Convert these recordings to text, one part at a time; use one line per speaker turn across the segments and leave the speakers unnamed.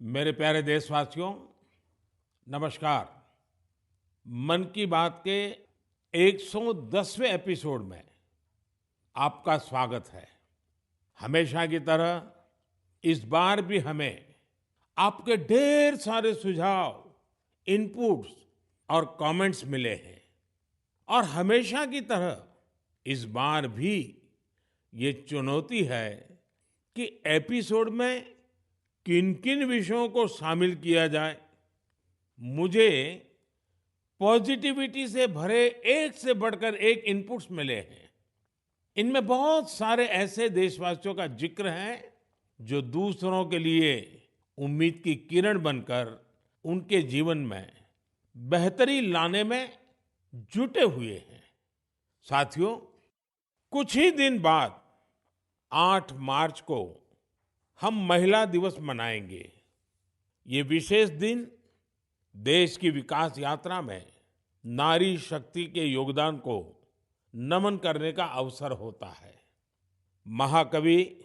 मेरे प्यारे देशवासियों, नमस्कार। मन की बात के 110वें एपिसोड में आपका स्वागत है। हमेशा की तरह इस बार भी हमें आपके ढेर सारे सुझाव, इनपुट्स और कमेंट्स मिले हैं। और हमेशा की तरह इस बार भी ये चुनौती है कि एपिसोड में किन-किन विषयों को शामिल किया जाए। मुझे पॉजिटिविटी से भरे एक से बढ़कर एक इनपुट्स मिले हैं। इनमें बहुत सारे ऐसे देशवासियों का जिक्र है जो दूसरों के लिए उम्मीद की किरण बनकर उनके जीवन में बेहतरी लाने में जुटे हुए हैं। साथियों, कुछ ही दिन बाद 8 मार्च को हम महिला दिवस मनाएंगे। ये विशेष दिन देश की विकास यात्रा में नारी शक्ति के योगदान को नमन करने का अवसर होता है। महाकवि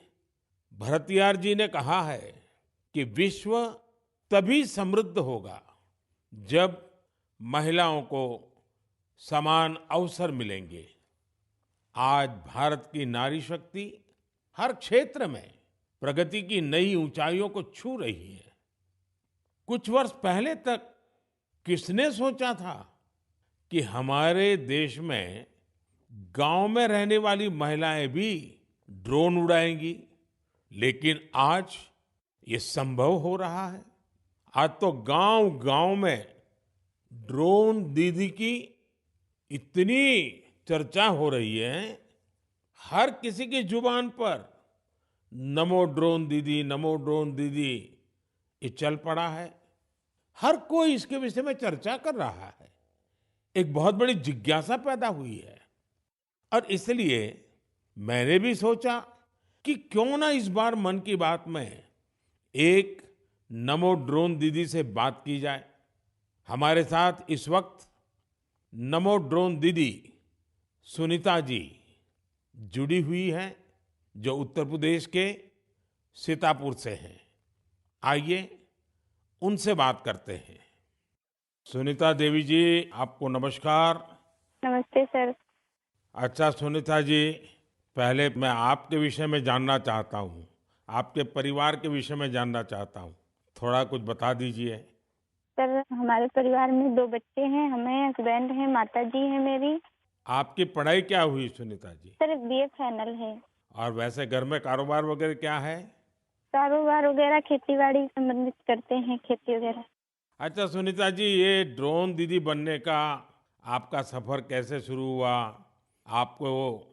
भरतियार जी ने कहा है कि विश्व तभी समृद्ध होगा जब महिलाओं को समान अवसर मिलेंगे। आज भारत की नारी शक्ति हर क्षेत्र में प्रगति की नई ऊंचाइयों को छू रही है। कुछ वर्ष पहले तक किसने सोचा था कि हमारे देश में गांव में रहने वाली महिलाएं भी ड्रोन उड़ाएंगी? लेकिन आज ये संभव हो रहा है। आज तो गांव-गांव में ड्रोन दीदी की इतनी चर्चा हो रही है, हर किसी की जुबान पर नमो ड्रोन दीदी, नमो ड्रोन दीदी ये चल पड़ा है। हर कोई इसके विषय में चर्चा कर रहा है। एक बहुत बड़ी जिज्ञासा पैदा हुई है और इसलिए मैंने भी सोचा कि क्यों ना इस बार मन की बात में एक नमो ड्रोन दीदी से बात की जाए। हमारे साथ इस वक्त नमो ड्रोन दीदी सुनीता जी जुड़ी हुई हैं, जो उत्तर प्रदेश के सीतापुर से हैं। आइए उनसे बात करते हैं। सुनीता देवी जी, आपको नमस्कार।
नमस्ते सर।
अच्छा सुनीता जी, पहले मैं आपके विषय में जानना चाहता हूँ, आपके परिवार के विषय में जानना चाहता हूँ। थोड़ा कुछ बता दीजिए।
सर, हमारे परिवार में 2 बच्चे हैं, हमें हस्बैंड हैं, माताजी हैं मेरी।
आपकी पढ़ाई क्या हुई Sunita ji?
Sir, BA final है।
और वैसे घर में कारोबार वगैरह क्या है?
कारोबार वगैरह खेती-बाड़ी संबंधित करते हैं, खेती वगैरह।
अच्छा सुनीता जी, ये ड्रोन दीदी बनने का आपका सफर कैसे शुरू हुआ? आपको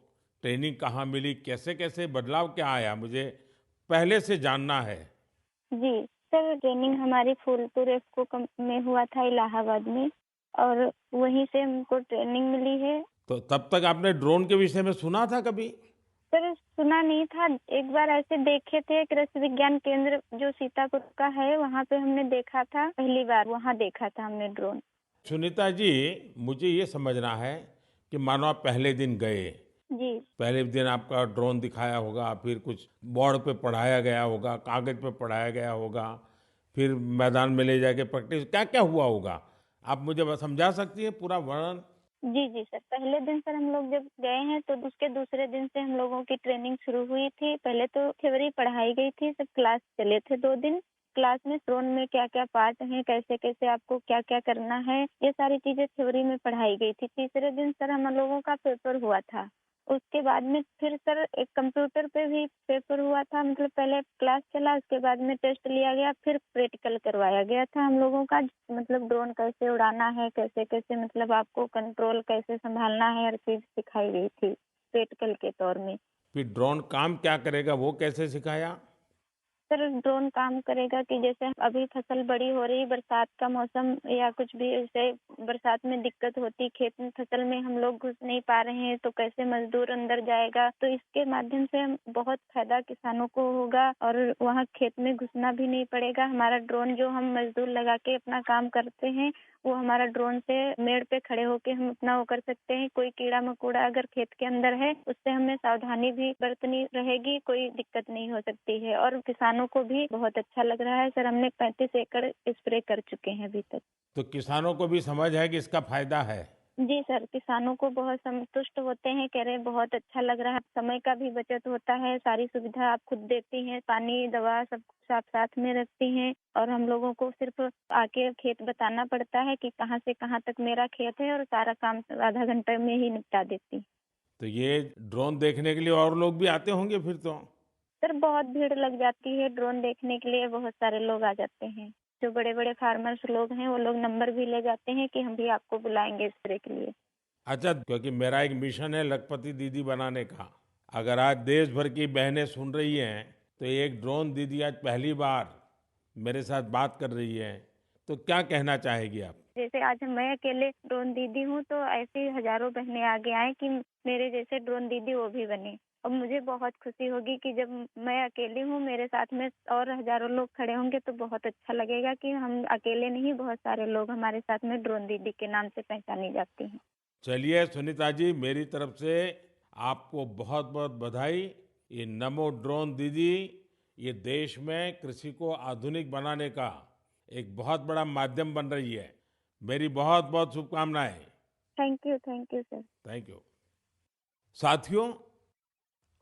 ट्रेनिंग कहाँ मिली? कैसे-कैसे बदलाव क्या आया? मुझे पहले से जानना है।
जी, सर ट्रेनिंग हमारी फूलपुर इफ़को में हुआ था इलाहाबाद में और वहीं से हमको ट्रेनिंग मिली है।
तो तब तक आपने ड्रोन के विषय में सुना था कभी?
सर, सुना नहीं था, एक बार ऐसे देखे थे कृषि विज्ञान केंद्र जो सीतापुर का है, वहाँ पे हमने देखा था, पहली बार वहाँ देखा था हमने ड्रोन।
सुनीता जी, मुझे ये समझना है कि मानो आप पहले दिन गए,
जी।
पहले दिन आपका ड्रोन दिखाया होगा, फिर कुछ बोर्ड पे पढ़ाया गया होगा, कागज पे पढ़ाया गया होगा, फिर मैदान में ले जाके प्रैक्टिस, क्या-क्या हुआ होगा? आप मुझे बस समझा सकती हैं पूरा वर्णन?
जी, जी सर। पहले दिन सर हम लोग जब गए हैं तो उसके दूसरे दिन से हम लोगों की ट्रेनिंग शुरू हुई थी। पहले तो थ्योरी पढ़ाई गई थी, सब क्लास चले थे 2 दिन। क्लास में ड्रोन में क्या-क्या पार्ट हैं, कैसे-कैसे आपको क्या-क्या करना है, ये सारी चीज़ें थ्योरी में पढ़ाई गई थी। तीसरे दिन सर हम लोगों का पेपर हुआ था। उसके बाद में फिर सर एक कंप्यूटर पे भी पेपर हुआ था, मतलब पहले क्लास चला, उसके बाद में टेस्ट लिया गया, फिर प्रैक्टिकल करवाया गया था हम लोगों का, मतलब ड्रोन कैसे उड़ाना है, कैसे-कैसे मतलब आपको कंट्रोल कैसे संभालना है, हर चीज़ सिखाई गई थी प्रैक्टिकल के तौर में।
फिर ड्रोन काम क्या करेगा वो कैसे सिखाया?
सर ड्रोन काम करेगा कि जैसे अभी फसल बड़ी हो रही, बरसात का मौसम या कुछ भी ऐसे बरसात में दिक्कत होती, खेत में फसल में हम लोग घुस नहीं पा रहे हैं, तो कैसे मजदूर अंदर जाएगा। तो इसके माध्यम से हम बहुत फायदा किसानों को होगा और वहाँ खेत में घुसना भी नहीं पड़ेगा। हमारा ड्रोन जो हम मजदूर लगा के अपना काम करते हैं, वो हमारा ड्रोन से मेड़ पे खड़े होके हम अपना वो कर सकते हैं। कोई कीड़ा मकोड़ा अगर खेत के अंदर है, उससे हमें सावधानी भी बरतनी रहेगी, कोई दिक्कत नहीं हो सकती है। और किसानों को भी बहुत अच्छा लग रहा है सर। हमने 35 एकड़ स्प्रे कर चुके हैं अभी तक।
तो किसानों को भी समझ है कि इसका फायदा है।
जी सर, किसानों को बहुत संतुष्ट होते हैं, कह रहे हैं बहुत अच्छा लग रहा है, समय का भी बचत होता है, सारी सुविधा आप खुद देती हैं, पानी, दवा सब कुछ आप साथ में रखती हैं और हम लोगों को सिर्फ आके खेत बताना पड़ता है कि कहाँ से कहाँ तक मेरा खेत है और सारा काम आधा घंटे में ही निपटा देती।
तो ये ड्रोन देखने के लिए और लोग भी आते होंगे फिर तो।
सर बहुत भीड़ लग जाती है ड्रोन देखने के लिए, बहुत सारे लोग आ जाते हैं। जो बड़े-बड़े फार्मर्स लोग हैं, वो लोग नंबर भी ले जाते हैं कि हम भी आपको बुलाएंगे स्प्रे के लिए।
अच्छा, क्योंकि मेरा एक मिशन है लखपति दीदी बनाने का। अगर आज देश भर की बहनें सुन रही हैं, तो एक ड्रोन दीदी आज पहली बार मेरे साथ बात कर रही है, तो क्या कहना चाहेगी आप?
जैसे आज मैं अकेले ड्रोन दीदी हूँ, तो ऐसे ही हजारों बहनें आगे आएँ कि मेरे जैसे ड्रोन दीदी वो भी बने। और मुझे बहुत खुशी होगी कि जब मैं अकेली हूँ, मेरे साथ में और हजारों लोग खड़े होंगे तो बहुत अच्छा लगेगा कि हम अकेले नहीं, बहुत सारे लोग हमारे साथ में ड्रोन दीदी के नाम से पहचानी जाती हैं।
चलिए सुनीता जी, मेरी तरफ से आपको बहुत बहुत बधाई। ये नमो ड्रोन दीदी, ये देश में कृषि को आधुनिक बनाने का एक बहुत बड़ा माध्यम बन रही है। मेरी बहुत बहुत शुभकामनाएं।
Thank you sir.
Thank you. साथियों,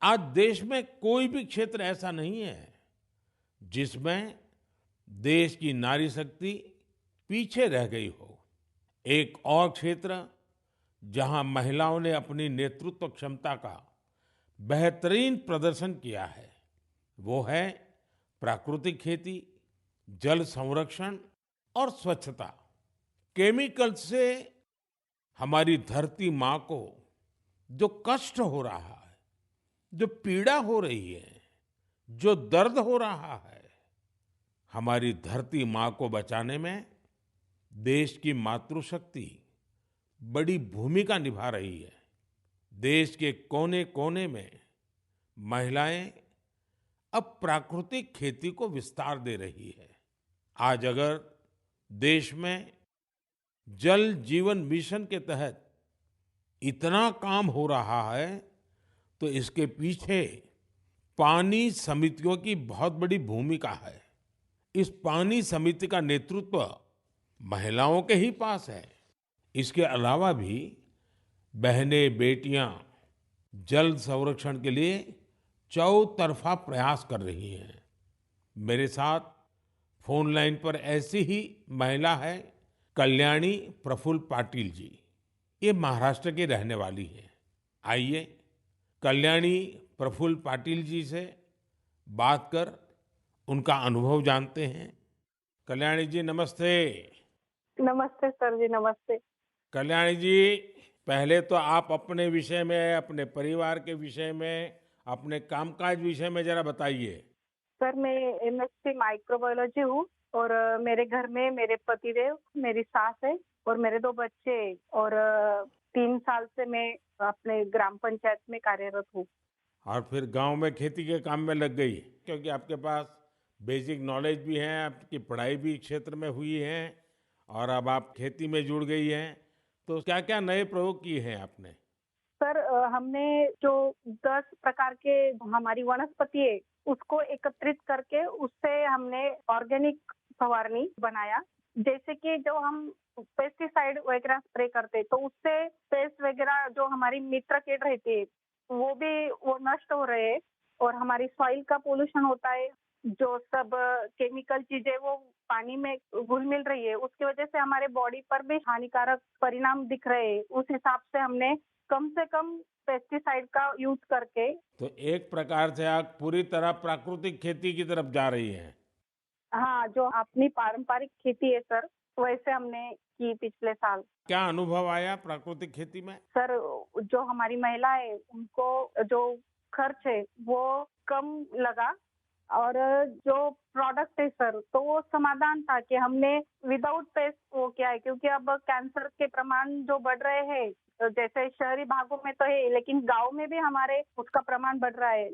आज देश में कोई भी क्षेत्र ऐसा नहीं है जिसमें देश की नारी शक्ति पीछे रह गई हो। एक और क्षेत्र जहां महिलाओं ने अपनी नेतृत्व क्षमता का बेहतरीन प्रदर्शन किया है, वो है प्राकृतिक खेती, जल संरक्षण और स्वच्छता। केमिकल से हमारी धरती माँ को जो कष्ट हो रहा है, जो पीड़ा हो रही है, जो दर्द हो रहा है, हमारी धरती माँ को बचाने में देश की मातृशक्ति बड़ी भूमिका निभा रही है। देश के कोने-कोने में महिलाएं अब प्राकृतिक खेती को विस्तार दे रही है। आज अगर देश में जल जीवन मिशन के तहत इतना काम हो रहा है, तो इसके पीछे पानी समितियों की बहुत बड़ी भूमिका है। इस पानी समिति का नेतृत्व महिलाओं के ही पास है। इसके अलावा भी बहनें बेटियां जल संरक्षण के लिए चौतरफा प्रयास कर रही हैं। मेरे साथ फोन लाइन पर ऐसी ही महिला है कल्याणी प्रफुल्ल पाटिल जी। ये महाराष्ट्र की रहने वाली है। आइए कल्याणी प्रफुल्ल पाटिल जी से बात कर उनका अनुभव जानते हैं। कल्याणी जी नमस्ते।
नमस्ते सर जी, नमस्ते।
कल्याणी जी, पहले तो आप अपने विषय में, अपने परिवार के विषय में, अपने कामकाज विषय में जरा बताइए।
सर मैं एमएससी माइक्रोबायोलॉजी हूँ और मेरे घर में मेरे पतिदेव, मेरी सास है और मेरे 2 बच्चे हैं और 3 साल से मैं अपने ग्राम पंचायत में कार्यरत हूँ।
और फिर गांव में खेती के काम में लग गई, क्योंकि आपके पास बेसिक नॉलेज भी है, आपकी पढ़ाई भी क्षेत्र में हुई है और अब आप खेती में जुड़ गई हैं। तो क्या-क्या नए प्रयोग किए हैं आपने?
सर हमने जो 10 प्रकार के हमारी वनस्पति है, उसको एकत्रित करके उससे हमने ऑर्गेनिक फवारनी बनाया। जैसे कि जो हम पेस्टिसाइड वगैरह स्प्रे करते, तो उससे पेस्ट वगैरह जो हमारी मित्र कीट रहती है, वो नष्ट हो रहे हैं और हमारी सॉइल का पोल्यूशन होता है। जो सब केमिकल चीजें वो पानी में घुल मिल रही है, उसकी वजह से हमारे बॉडी पर भी हानिकारक परिणाम दिख रहे हैं। उस हिसाब से हमने कम से कम पेस्टिसाइड का यूज करके।
तो एक प्रकार से आप पूरी तरह प्राकृतिक खेती की तरफ जा रही हैं।
हाँ, जो अपनी पारंपरिक खेती है सर, वैसे हमने की पिछले साल।
क्या अनुभव आया प्राकृतिक खेती में?
सर जो हमारी महिला है, उनको जो खर्च है वो कम लगा और जो प्रोडक्ट है सर, तो वो समाधान था कि हमने विदाउट पेस्ट वो किया है, क्योंकि अब कैंसर के प्रमाण जो बढ़ रहे हैं, तो जैसे शहरी भागों में तो है, लेकिन गांव में भी हमारे उसका प्रमाण बढ़ रहा है।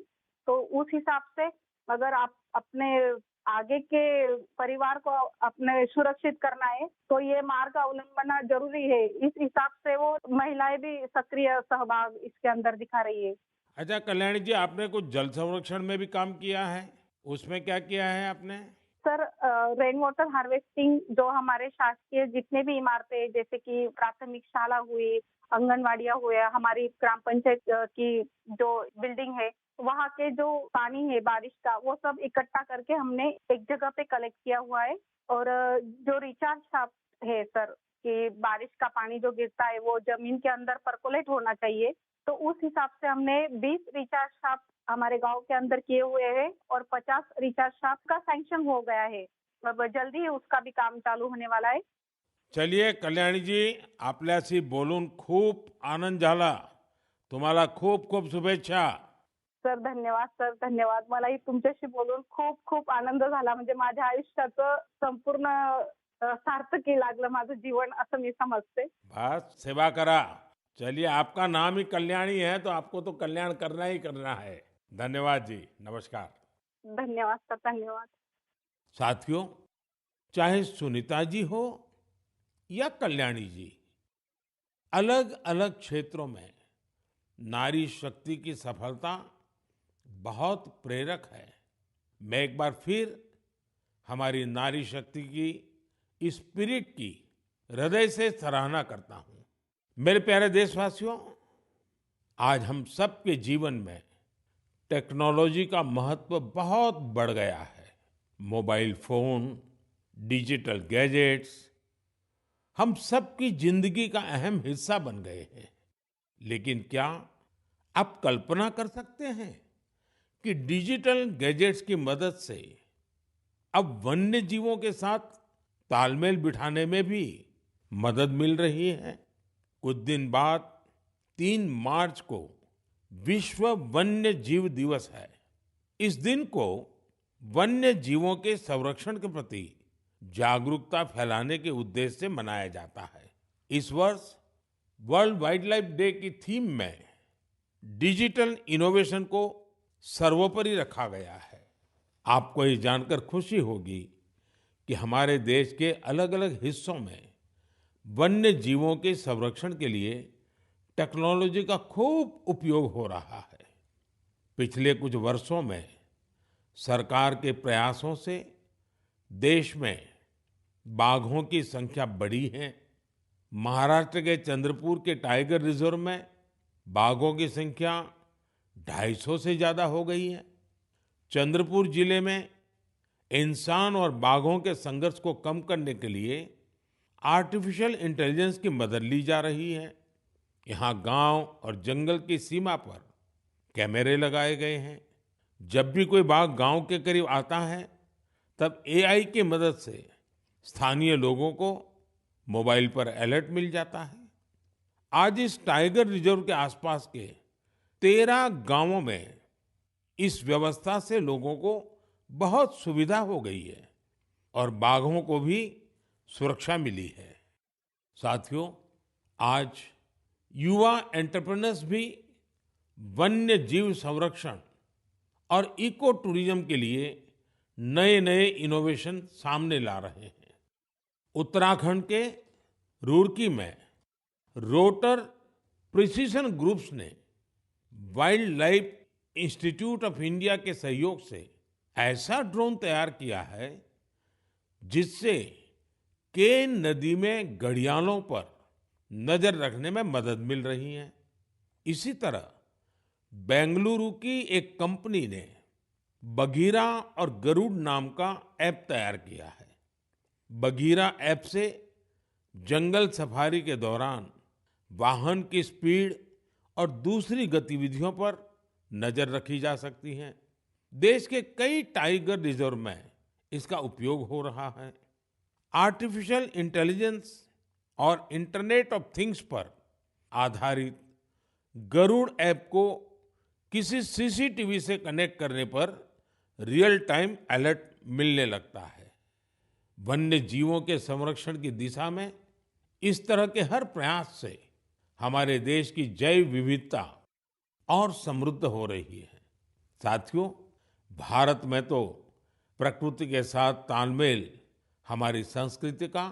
तो उस हिसाब से अगर आप अपने आगे के परिवार को अपने सुरक्षित करना है, तो ये मार्ग अवलंबना जरूरी है। इस हिसाब से वो महिलाएं भी सक्रिय सहभाग इसके अंदर दिखा रही है।
अच्छा कल्याणी जी, आपने कुछ जल संरक्षण में भी काम किया है, उसमें क्या किया है आपने?
सर, रेन वाटर हार्वेस्टिंग जो हमारे शासकीय जितने भी इमारतें हैं, जैसे कि प्राथमिक शाला हुई, आंगनवाड़ियाँ हुए, हमारी ग्राम पंचायत की जो बिल्डिंग है, वहाँ के जो पानी है बारिश का, वो सब इकट्ठा करके हमने एक जगह पे कलेक्ट किया हुआ है। और जो रिचार्ज शाफ्ट है सर, कि बारिश का पानी जो गिरता है वो जमीन के अंदर परकोलेट होना चाहिए, तो उस हिसाब से हमने 20 रिचार्ज शाफ्ट हमारे गांव के अंदर किए हुए हैं और 50 रिचार्ज शाफ्ट का सैंक्शन हो गया है। अब जल्दी ही उसका भी काम चालू होने वाला है।
चलिए कल्याणी जी, आपल्याशी बोलून खूप आनंद झाला. तुम्हाला खूप खूप शुभेच्छा.
सर धन्यवाद, सर धन्यवाद. मलाही तुमच्याशी बोलून खूप खूप आनंद झाला. म्हणजे माझ्या आयुष्याचं संपूर्ण सार्थकी लागलं माझं जीवन, असं मी समजते.
बस सेवा करा. चलिए, आपका नाम ही कल्याणी है तो आपको तो कल्याण करना ही करना है. धन्यवाद जी. नमस्कार.
धन्यवाद सर, धन्यवाद.
साथियों, चाहे सुनीता जी हो या कल्याणी जी, अलग अलग क्षेत्रों में नारी शक्ति की सफलता बहुत प्रेरक है. मैं एक बार फिर हमारी नारी शक्ति की इस स्पिरिट की हृदय से सराहना करता हूं. मेरे प्यारे देशवासियों, आज हम सबके जीवन में टेक्नोलॉजी का महत्व बहुत बढ़ गया है. मोबाइल फोन, डिजिटल गैजेट्स हम सबकी जिंदगी का अहम हिस्सा बन गए हैं. लेकिन क्या आप कल्पना कर सकते हैं कि डिजिटल गैजेट्स की मदद से अब वन्य जीवों के साथ तालमेल बिठाने में भी मदद मिल रही है. कुछ दिन बाद 3 मार्च को विश्व वन्य जीव दिवस है. इस दिन को वन्य जीवों के संरक्षण के प्रति जागरूकता फैलाने के उद्देश्य से मनाया जाता है. इस वर्ष वर्ल्ड वाइल्ड लाइफ डे की थीम में डिजिटल इनोवेशन को सर्वोपरि रखा गया है. आपको ये जानकर खुशी होगी कि हमारे देश के अलग-अलग हिस्सों में वन्य जीवों के संरक्षण के लिए टेक्नोलॉजी का खूब उपयोग हो रहा है. पिछले कुछ वर्षों में सरकार के प्रयासों से देश में बाघों की संख्या बढ़ी है. महाराष्ट्र के चंद्रपुर के टाइगर रिजर्व में बाघों की संख्या 250 से ज्यादा हो गई है. चंद्रपुर जिले में इंसान और बाघों के संघर्ष को कम करने के लिए आर्टिफिशियल इंटेलिजेंस की मदद ली जा रही है. यहाँ गांव और जंगल की सीमा पर कैमरे लगाए गए हैं. जब भी कोई बाघ गांव के करीब आता है, तब एआई की मदद से स्थानीय लोगों को मोबाइल पर अलर्ट मिल जाता है. आज इस टाइगर रिजर्व के आसपास के 13 गांवों में इस व्यवस्था से लोगों को बहुत सुविधा हो गई है और बाघों को भी सुरक्षा मिली है. साथियों, आज युवा एंटरप्रेन्योर्स भी वन्य जीव संरक्षण और इको टूरिज्म के लिए नए नए इनोवेशन सामने ला रहे हैं. उत्तराखंड के रुड़की में रोटर प्रिसिशन ग्रुप्स ने wild life institute of India के सहयोग से ऐसा ड्रोन तैयार किया है जिससे केन नदी में घड़ियालों पर नजर रखने में मदद मिल रही है. इसी तरह बेंगलुरु की एक कंपनी ने बघीरा और गरुड़ नाम का ऐप तैयार किया है. बघीरा ऐप से जंगल सफारी के दौरान वाहन की स्पीड और दूसरी गतिविधियों पर नजर रखी जा सकती है. देश के कई टाइगर रिजर्व में इसका उपयोग हो रहा है. आर्टिफिशियल इंटेलिजेंस और इंटरनेट ऑफ थिंग्स पर आधारित गरुड़ ऐप को किसी सीसीटीवी से कनेक्ट करने पर रियल टाइम अलर्ट मिलने लगता है। वन्य जीवों के संरक्षण की दिशा में इस तरह के हर प्रयास से हमारे देश की जैव विविधता और समृद्ध हो रही है। साथियों, भारत में तो प्रकृति के साथ तालमेल हमारी संस्कृति का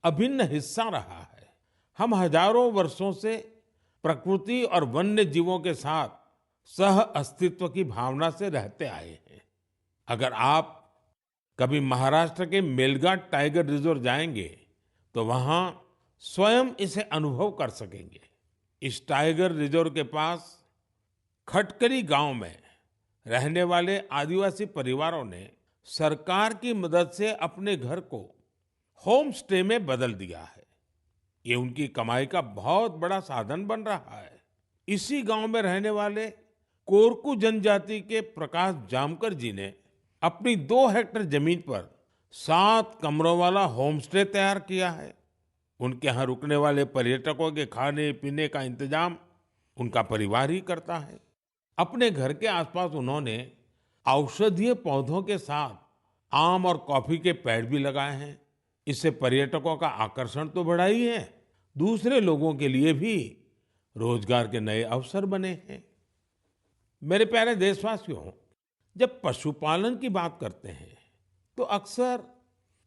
अभिन्न हिस्सा रहा है। हम हजारों वर्षों से प्रकृति और वन्य जीवों के साथ सह अस्तित्व की भावना से रहते आए हैं। अगर आप कभी महाराष्ट्र के मेलघाट टाइगर रिजर्व जाएंगे तो वहां स्वयं इसे अनुभव कर सकेंगे। इस टाइगर रिजर्व के पास खटकली गांव में रहने वाले आदिवासी परिवारों ने सरकार की मदद से अपने घर को होम स्टे में बदल दिया है। ये उनकी कमाई का बहुत बड़ा साधन बन रहा है। इसी गांव में रहने वाले कोरकू जनजाति के प्रकाश जामकर जी ने अपनी 2 हेक्टेयर जमीन पर 7 कमरों वाला होम स्टे तैयार किया है। उनके यहाँ रुकने वाले पर्यटकों के खाने पीने का इंतजाम उनका परिवार ही करता है। अपने घर के आसपास उन्होंने औषधीय पौधों के साथ आम और कॉफी के पेड़ भी लगाए हैं। इससे पर्यटकों का आकर्षण तो बढ़ा ही है, दूसरे लोगों के लिए भी रोजगार के नए अवसर बने हैं। मेरे प्यारे देशवासियों, जब पशुपालन की बात करते हैं तो अक्सर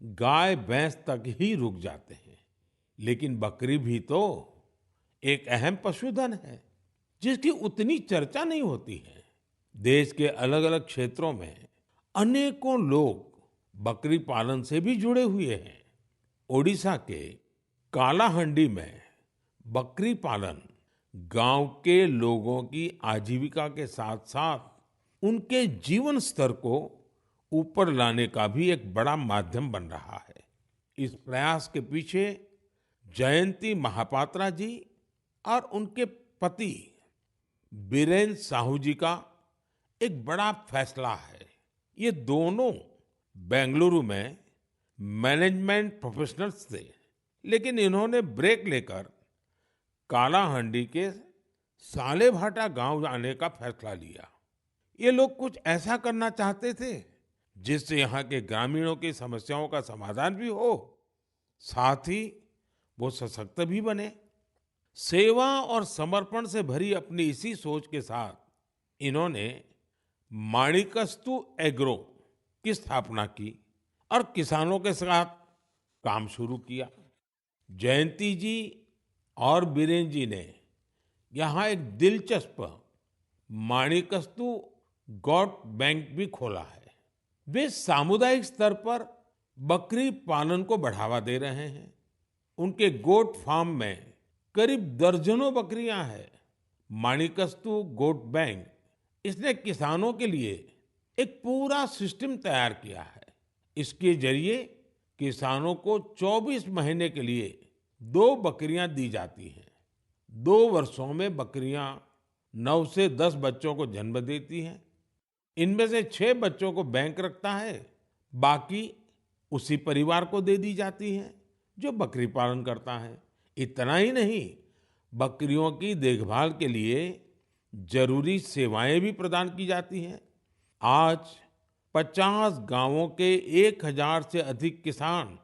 गाय भैंस तक ही रुक जाते हैं, लेकिन बकरी भी तो एक अहम पशुधन है जिसकी उतनी चर्चा नहीं होती है। देश के अलग अलग क्षेत्रों में अनेकों लोग बकरी पालन से भी जुड़े हुए हैं। ओडिशा के कालाहांडी में बकरी पालन गांव के लोगों की आजीविका के साथ साथ उनके जीवन स्तर को ऊपर लाने का भी एक बड़ा माध्यम बन रहा है। इस प्रयास के पीछे जयंती महापात्रा जी और उनके पति बीरेन साहू जी का एक बड़ा फैसला है। ये दोनों बेंगलुरु में मैनेजमेंट प्रोफेशनल्स थे, लेकिन इन्होंने ब्रेक लेकर कालाहांडी के सालेभाटा गांव आने का फैसला लिया। ये लोग कुछ ऐसा करना चाहते थे जिससे यहाँ के ग्रामीणों की समस्याओं का समाधान भी हो, साथ ही वो सशक्त भी बने। सेवा और समर्पण से भरी अपनी इसी सोच के साथ इन्होंने माणिकस्तु एग्रो की स्थापना की और किसानों के साथ काम शुरू किया। जयंती जी और बीरेन जी ने यहाँ एक दिलचस्प माणिकस्तु गॉट बैंक भी खोला है। वे सामुदायिक स्तर पर बकरी पालन को बढ़ावा दे रहे हैं। उनके गोट फार्म में करीब दर्जनों बकरियां हैं। माणिकस्तु गोट बैंक इसने किसानों के लिए एक पूरा सिस्टम तैयार किया है। इसके जरिए किसानों को 24 महीने के लिए 2 बकरियां दी जाती हैं। 2 वर्षों में बकरियां 9 से 10 बच्चों को जन्म देती हैं। इनमें से 6 बच्चों को बैंक रखता है, बाकी उसी परिवार को दे दी जाती हैं जो बकरी पालन करता है। इतना ही नहीं, बकरियों की देखभाल के लिए जरूरी सेवाएं भी प्रदान की जाती हैं। आज 50 गांवों के 1000 से अधिक किसान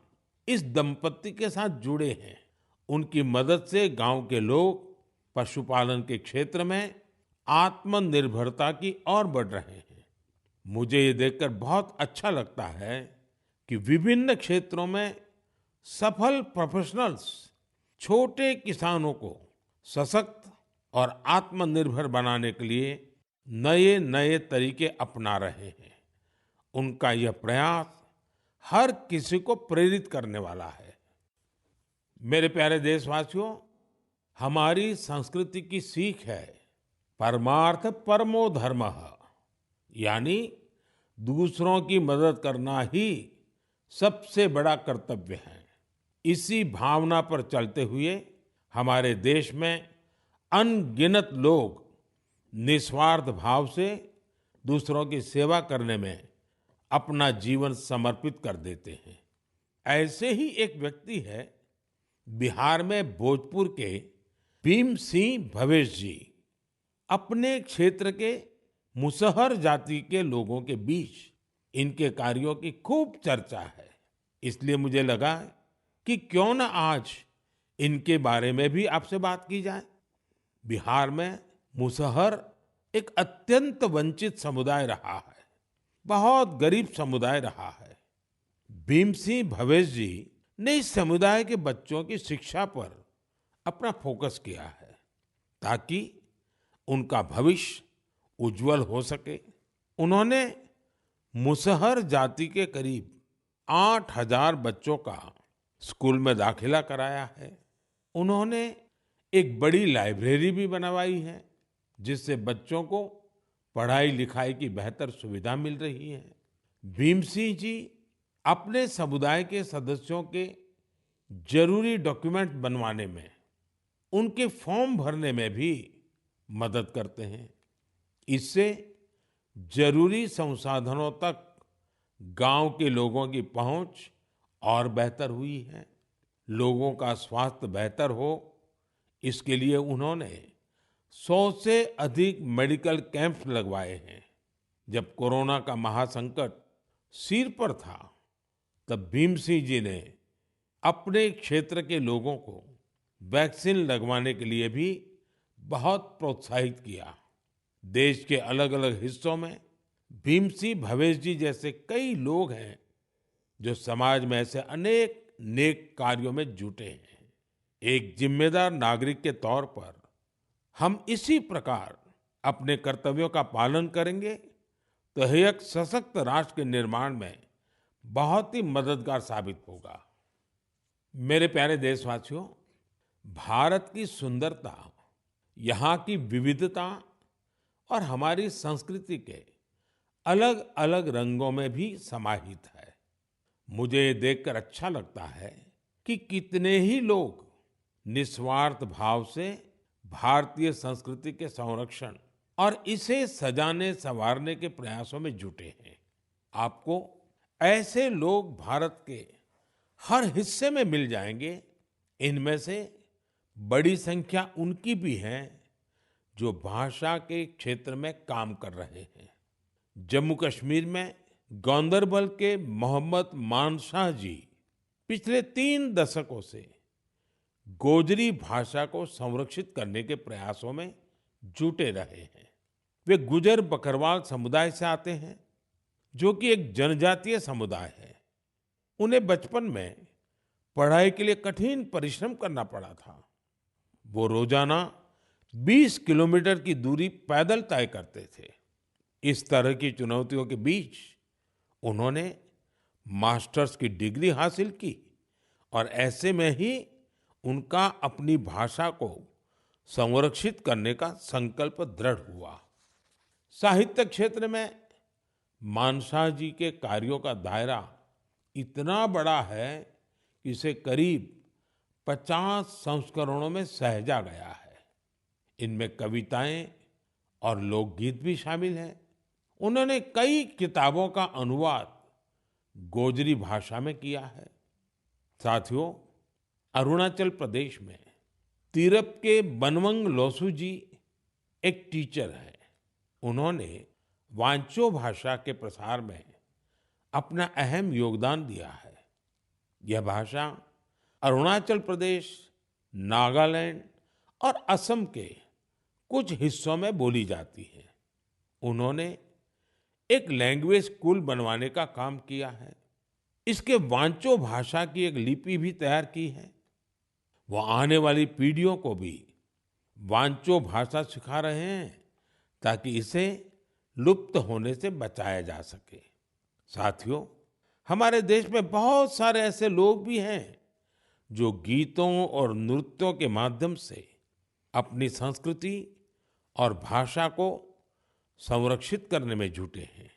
इस दंपत्ति के साथ जुड़े हैं। उनकी मदद से गांव के लोग पशुपालन के क्षेत्र में आत्मनिर्भरता की ओर बढ़ रहे हैं। मुझे ये देखकर बहुत अच्छा लगता है कि विभिन्न क्षेत्रों में सफल प्रोफेशनल्स छोटे किसानों को सशक्त और आत्मनिर्भर बनाने के लिए नए नए तरीके अपना रहे हैं। उनका यह प्रयास हर किसी को प्रेरित करने वाला है। मेरे प्यारे देशवासियों, हमारी संस्कृति की सीख है परमार्थ परमो धर्मः, यानी दूसरों की मदद करना ही सबसे बड़ा कर्तव्य है। इसी भावना पर चलते हुए हमारे देश में अनगिनत लोग निस्वार्थ भाव से दूसरों की सेवा करने में अपना जीवन समर्पित कर देते हैं। ऐसे ही एक व्यक्ति है बिहार में भोजपुर के भीम सिंह भवेश जी। अपने क्षेत्र के मुसहर जाति के लोगों के बीच इनके कार्यों की खूब चर्चा है। इसलिए मुझे लगा कि क्यों न आज इनके बारे में भी आपसे बात की जाए। बिहार में मुसहर एक अत्यंत वंचित समुदाय रहा है, बहुत गरीब समुदाय रहा है। भीम सिंह भवेश जी ने इस समुदाय के बच्चों की शिक्षा पर अपना फोकस किया है ताकि उनका भविष्य उज्जवल हो सके। उन्होंने मुसहर जाति के करीब 8,000 बच्चों का स्कूल में दाखिला कराया है। उन्होंने एक बड़ी लाइब्रेरी भी बनवाई है जिससे बच्चों को पढ़ाई लिखाई की बेहतर सुविधा मिल रही है। भीम सिंह जी अपने समुदाय के सदस्यों के जरूरी डॉक्यूमेंट बनवाने में, उनके फॉर्म भरने में भी मदद करते हैं। इससे जरूरी संसाधनों तक गांव के लोगों की पहुंच और बेहतर हुई है। लोगों का स्वास्थ्य बेहतर हो, इसके लिए उन्होंने 100 से अधिक मेडिकल कैंप्स लगवाए हैं। जब कोरोना का महासंकट सिर पर था, तब भीम सिंह जी ने अपने क्षेत्र के लोगों को वैक्सीन लगवाने के लिए भी बहुत प्रोत्साहित किया। देश के अलग-अलग हिस्सों में भीम सिंह भवेश जी जैसे कई लोग हैं जो समाज में ऐसे अनेक नेक कार्यों में जुटे हैं। एक जिम्मेदार नागरिक के तौर पर हम इसी प्रकार अपने कर्तव्यों का पालन करेंगे तो यह एक सशक्त राष्ट्र के निर्माण में बहुत ही मददगार साबित होगा। मेरे प्यारे देशवासियों, भारत की सुंदरता यहाँ की विविधता और हमारी संस्कृति के अलग अलग रंगों में भी समाहित है। मुझे ये देखकर अच्छा लगता है कि कितने ही लोग निस्वार्थ भाव से भारतीय संस्कृति के संरक्षण और इसे सजाने संवारने के प्रयासों में जुटे हैं। आपको ऐसे लोग भारत के हर हिस्से में मिल जाएंगे। इनमें से बड़ी संख्या उनकी भी है जो भाषा के क्षेत्र में काम कर रहे हैं। जम्मू कश्मीर में गांदरबल के मोहम्मद मानशाह जी पिछले 3 दशकों से गोजरी भाषा को संरक्षित करने के प्रयासों में जुटे रहे हैं। वे गुजर बकरवाल समुदाय से आते हैं जो कि एक जनजातीय समुदाय है। उन्हें बचपन में पढ़ाई के लिए कठिन परिश्रम करना पड़ा था। वो रोजाना 20 किलोमीटर की दूरी पैदल तय करते थे। इस तरह की चुनौतियों के बीच उन्होंने मास्टर्स की डिग्री हासिल की और ऐसे में ही उनका अपनी भाषा को संरक्षित करने का संकल्प दृढ़ हुआ। साहित्य क्षेत्र में मानशाह जी के कार्यों का दायरा इतना बड़ा है कि इसे करीब 50 संस्करणों में सहेजा गया है। इनमें कविताएं और लोकगीत भी शामिल हैं। उन्होंने कई किताबों का अनुवाद गोजरी भाषा में किया है। साथियों, अरुणाचल प्रदेश में तिरप के बनवंग लोसू जी एक टीचर हैं। उन्होंने वांचो भाषा के प्रसार में अपना अहम योगदान दिया है। यह भाषा अरुणाचल प्रदेश, नागालैंड और असम के कुछ हिस्सों में बोली जाती है। उन्होंने एक लैंग्वेज स्कूल बनवाने का काम किया है। इसके वांचो भाषा की एक लिपि भी तैयार की है। वो आने वाली पीढ़ियों को भी वांचो भाषा सिखा रहे हैं ताकि इसे लुप्त होने से बचाया जा सके। साथियों, हमारे देश में बहुत सारे ऐसे लोग भी हैं जो गीतों और नृत्यों के माध्यम से अपनी संस्कृति और भाषा को संरक्षित करने में जुटे हैं।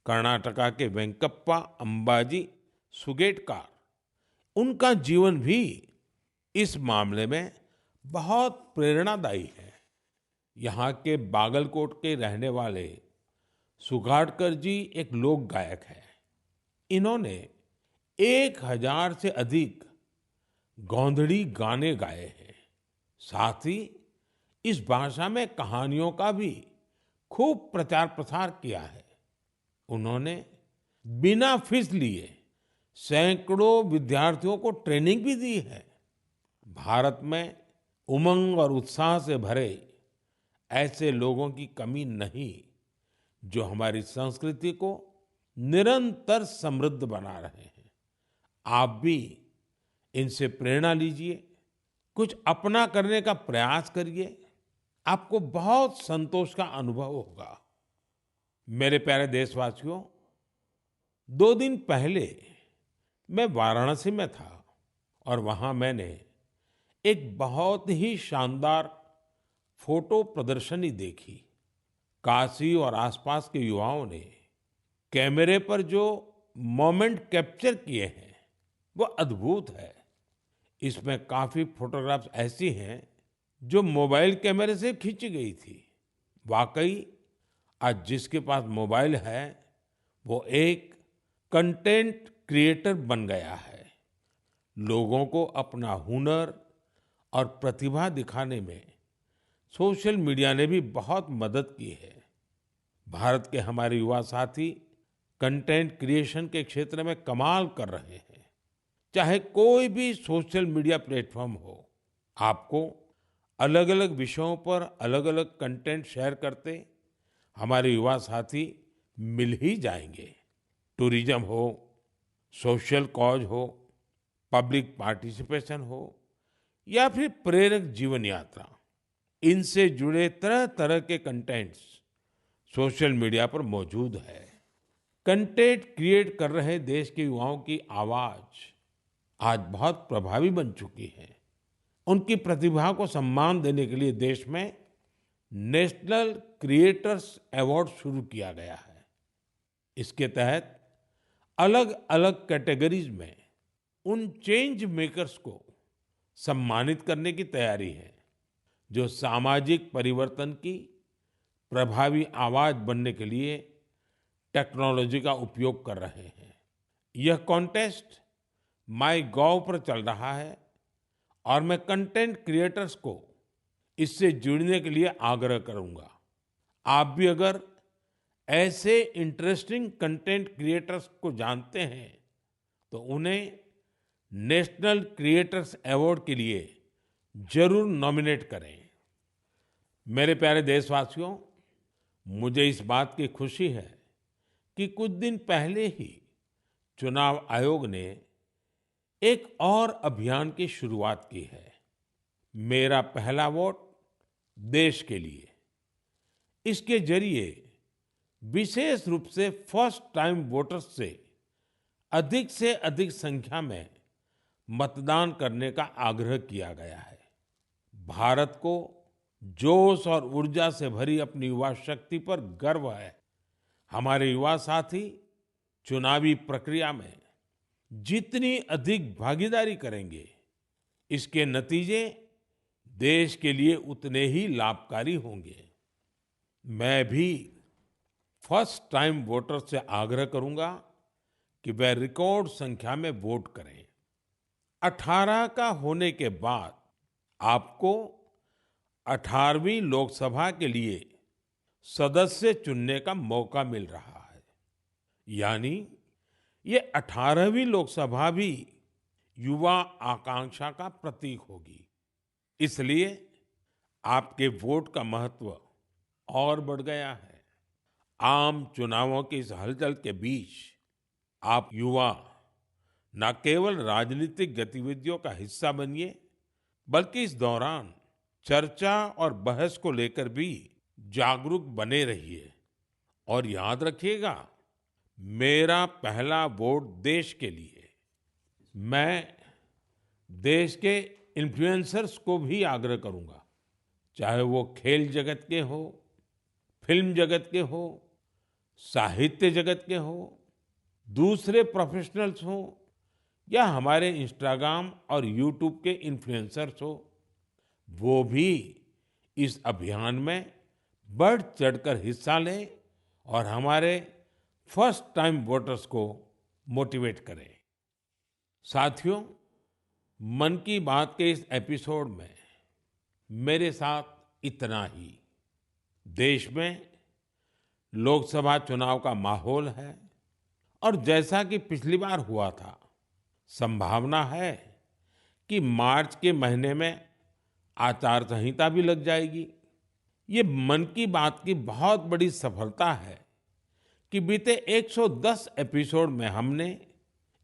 कर्नाटका के वेंकप्पा अंबाजी सुगेटकर, उनका जीवन भी इस मामले में बहुत प्रेरणादायी है। यहाँ के बागलकोट के रहने वाले सुगाटकर जी एक लोक गायक हैं। इन्होंने 1000 से अधिक गोंधड़ी गाने गाए हैं। साथ ही इस भाषा में कहानियों का भी खूब प्रचार प्रसार किया है। उन्होंने बिना फीस लिए सैकड़ों विद्यार्थियों को ट्रेनिंग भी दी है। भारत में उमंग और उत्साह से भरे ऐसे लोगों की कमी नहीं, जो हमारी संस्कृति को निरंतर समृद्ध बना रहे हैं। आप भी इनसे प्रेरणा लीजिए, कुछ अपना करने का प्रयास करिए, आपको बहुत संतोष का अनुभव होगा। मेरे प्यारे देशवासियों, 2 दिन पहले मैं वाराणसी में था और वहां मैंने एक बहुत ही शानदार फोटो प्रदर्शनी देखी। काशी और आसपास के युवाओं ने कैमरे पर जो मोमेंट कैप्चर किए हैं वो अद्भुत है। इसमें काफी फोटोग्राफ्स ऐसी हैं जो मोबाइल कैमरे से खींची गई थी। वाकई आज जिसके पास मोबाइल है वो एक कंटेंट क्रिएटर बन गया है। लोगों को अपना हुनर और प्रतिभा दिखाने में सोशल मीडिया ने भी बहुत मदद की है। भारत के हमारे युवा साथी कंटेंट क्रिएशन के क्षेत्र में कमाल कर रहे हैं। चाहे कोई भी सोशल मीडिया प्लेटफॉर्म हो, आपको अलग अलग विषयों पर अलग अलग कंटेंट शेयर करते हमारे युवा साथी मिल ही जाएंगे। टूरिज्म हो, सोशल कॉज हो, पब्लिक पार्टिसिपेशन हो या फिर प्रेरक जीवन यात्रा, इनसे जुड़े तरह तरह के कंटेंट्स सोशल मीडिया पर मौजूद है। कंटेंट क्रिएट कर रहे देश के युवाओं की आवाज आज बहुत प्रभावी बन चुकी है। उनकी प्रतिभा को सम्मान देने के लिए देश में नेशनल क्रिएटर्स अवार्ड शुरू किया गया है। इसके तहत अलग अलग कैटेगरीज में उन चेंज मेकर्स को सम्मानित करने की तैयारी है जो सामाजिक परिवर्तन की प्रभावी आवाज बनने के लिए टेक्नोलॉजी का उपयोग कर रहे हैं। यह कॉन्टेस्ट माईगॉव पर चल रहा है और मैं कंटेंट क्रिएटर्स को इससे जुड़ने के लिए आग्रह करूंगा। आप भी अगर ऐसे इंटरेस्टिंग कंटेंट क्रिएटर्स को जानते हैं तो उन्हें नेशनल क्रिएटर्स अवार्ड के लिए जरूर नॉमिनेट करें। मेरे प्यारे देशवासियों, मुझे इस बात की खुशी है कि कुछ दिन पहले ही चुनाव आयोग ने एक और अभियान की शुरुआत की है, मेरा पहला वोट देश के लिए। इसके जरिए विशेष रूप से फर्स्ट टाइम वोटर्स से अधिक संख्या में मतदान करने का आग्रह किया गया है। भारत को जोश और ऊर्जा से भरी अपनी युवा शक्ति पर गर्व है। हमारे युवा साथी चुनावी प्रक्रिया में जितनी अधिक भागीदारी करेंगे, इसके नतीजे देश के लिए उतने ही लाभकारी होंगे। मैं भी फर्स्ट टाइम वोटर्स से आग्रह करूंगा कि वे रिकॉर्ड संख्या में वोट करें। 18 का होने के बाद आपको 18वीं लोकसभा के लिए सदस्य चुनने का मौका मिल रहा है। यानी ये 18वीं लोकसभा भी युवा आकांक्षा का प्रतीक होगी। इसलिए आपके वोट का महत्व और बढ़ गया है। आम चुनावों की इस हलचल के बीच आप युवा न केवल राजनीतिक गतिविधियों का हिस्सा बनिए, बल्कि इस दौरान चर्चा और बहस को लेकर भी जागरूक बने रहिए। और याद रखिएगा, मेरा पहला वोट देश के लिए। मैं देश के इन्फ्लुएंसर्स को भी आग्रह करूंगा, चाहे वो खेल जगत के हो, फिल्म जगत के हो, साहित्य जगत के हो, दूसरे प्रोफेशनल्स हो या हमारे इंस्टाग्राम और यूट्यूब के इन्फ्लुएंसर्स हो, वो भी इस अभियान में बढ़ चढ़कर हिस्सा लें और हमारे फर्स्ट टाइम वोटर्स को मोटिवेट करें। साथियों, मन की बात के इस एपिसोड में मेरे साथ इतना ही। देश में लोकसभा चुनाव का माहौल है और जैसा कि पिछली बार हुआ था, संभावना है कि मार्च के महीने में आचार संहिता भी लग जाएगी। ये मन की बात की बहुत बड़ी सफलता है कि बीते 110 एपिसोड में हमने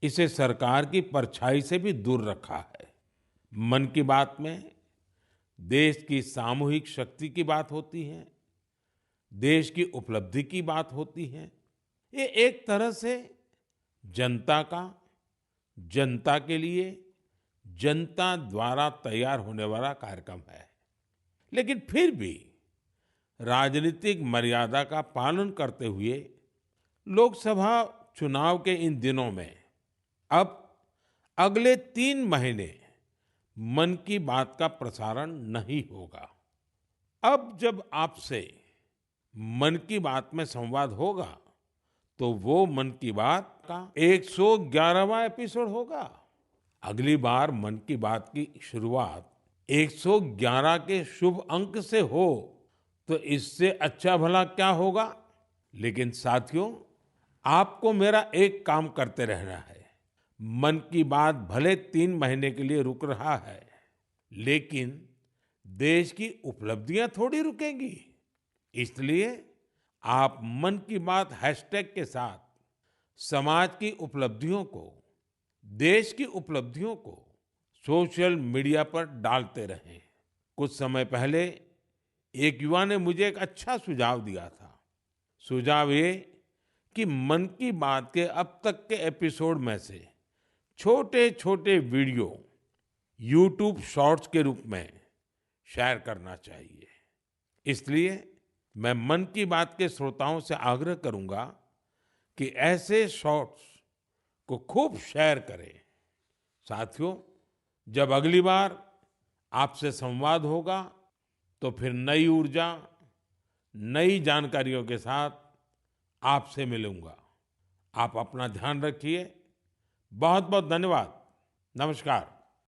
इसे सरकार की परछाई से भी दूर रखा है। मन की बात में देश की सामूहिक शक्ति की बात होती है, देश की उपलब्धि की बात होती है। ये एक तरह से जनता का, जनता के लिए, जनता द्वारा तैयार होने वाला कार्यक्रम है। लेकिन फिर भी राजनीतिक मर्यादा का पालन करते हुए लोकसभा चुनाव के इन दिनों में अब अगले 3 महीने मन की बात का प्रसारण नहीं होगा। अब जब आपसे मन की बात में संवाद होगा तो वो मन की बात का 111वां एपिसोड होगा। अगली बार मन की बात की शुरुआत 111 के शुभ अंक से हो तो इससे अच्छा भला क्या होगा। लेकिन साथियों, आपको मेरा एक काम करते रहना है। मन की बात भले 3 महीने के लिए रुक रहा है, लेकिन देश की उपलब्धियां थोड़ी रुकेंगी। इसलिए आप मन की बात हैशटैग के साथ समाज की उपलब्धियों को, देश की उपलब्धियों को सोशल मीडिया पर डालते रहें। कुछ समय पहले एक युवा ने मुझे एक अच्छा सुझाव दिया था। सुझाव ये कि मन की बात के अब तक के एपिसोड में से छोटे-छोटे वीडियो यूट्यूब शॉर्ट्स के रूप में शेयर करना चाहिए। इसलिए मैं मन की बात के श्रोताओं से आग्रह करूंगा कि ऐसे शॉर्ट्स को खूब शेयर करें। साथियों, जब अगली बार आपसे संवाद होगा तो फिर नई ऊर्जा, नई जानकारियों के साथ आपसे मिलूंगा। आप अपना ध्यान रखिए। बहुत बहुत धन्यवाद। नमस्कार।